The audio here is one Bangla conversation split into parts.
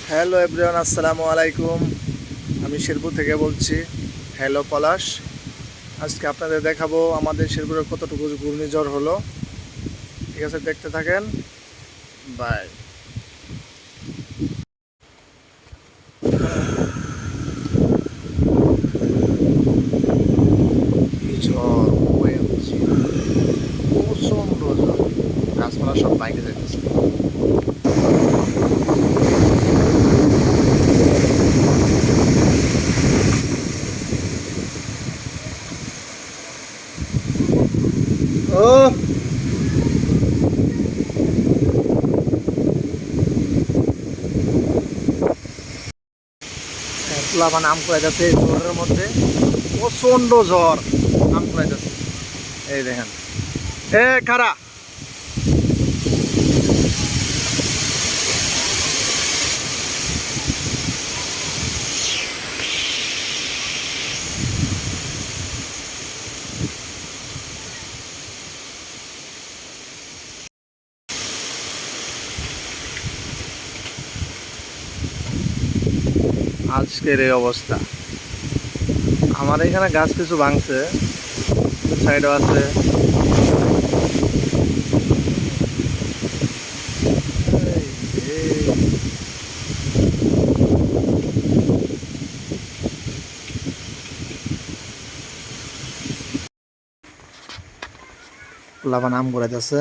হ্যালো এভরিওয়ান, আসসালামু আলাইকুম। আমি শেরপুর থেকে বলছি। হ্যালো পলাশ। আজকে আপনাদের দেখাবো আমাদের শেরপুরে কতটুকু ঘূর্ণিঝড় হলো। ঠিক আছে, দেখতে থাকেন। বাই। কি ঝড় বয়ে হচ্ছে, প্রচণ্ড ঝড়। গাছপালা সব বাইকে যাইতেছে। ও লাভা নাম করে যাচ্ছে এই ঝড়ের মধ্যে। প্রচণ্ড ঝড় নাম করে যাচ্ছে। এই দেখেন, এ খারা আজকের এই অবস্থা। আমার এখানে গাছ কিছু ভাঙছে, সাইডও আছে। লাভা নাম করে যাচ্ছে,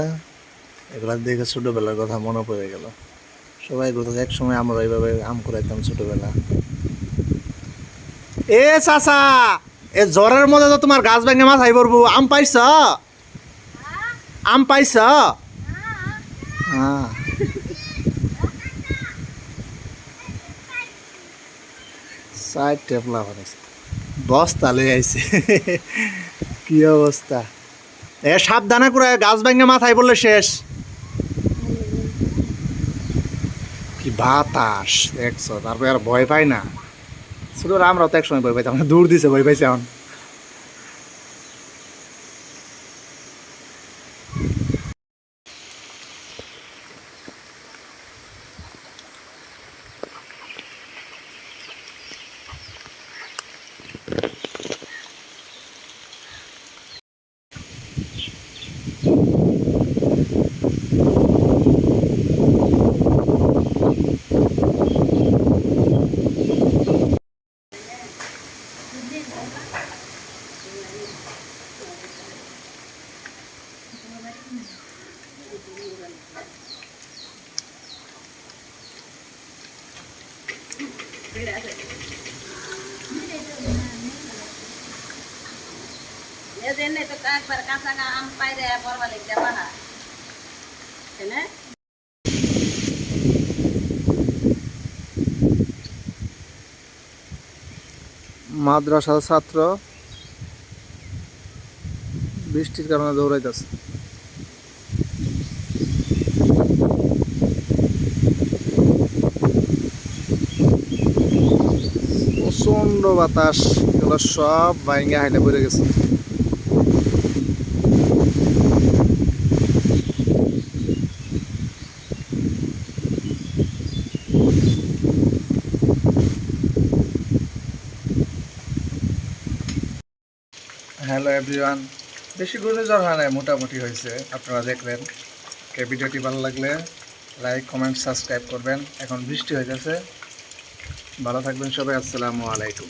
এগুলা দেখে ছোটবেলার কথা মনে পড়ে গেল। সবাই বলতো এক সময় আমরা এইভাবে আম কুড়াইতাম ছোটবেলা। এ চাচা, এ জ্বরের মধ্যে তো তোমার গাছ ভেঙে মাথায় পড়বো। আম পাইছ? আম পাইছ? হ্যাঁ, সাইড টেপলা বানাইছে, বস্তা লই আইছে। কি অবস্থা! এ সাবধানে করে, গাছ ভেঙে মাথায় পড়লে শেষ। কি বাতাস দেখছো, তারপরে আর ভয় পাই না। ছোট আমরাও তো একসময় ভয় পাইতাম, দূর দিছে ভয় পাইছে এখন। মাদ্রাসার ছাত্র বৃষ্টির কারণে দৌড়াইতেছে। প্রচন্ড বাতাস, এগুলো সব ভাইঙ্গা হাইলে পড়ে গেছে। হ্যালো এভরিওয়ান, বেশি ঘূর্ণিঝড় হয় নাই, মোটামুটি হয়েছে। আপনারা দেখলেন। ভিডিওটি ভালো লাগলে লাইক, কমেন্ট, সাবস্ক্রাইব করবেন। এখন বৃষ্টি হয়ে গেছে। ভালো থাকবেন সবাই। আসসালামু আলাইকুম।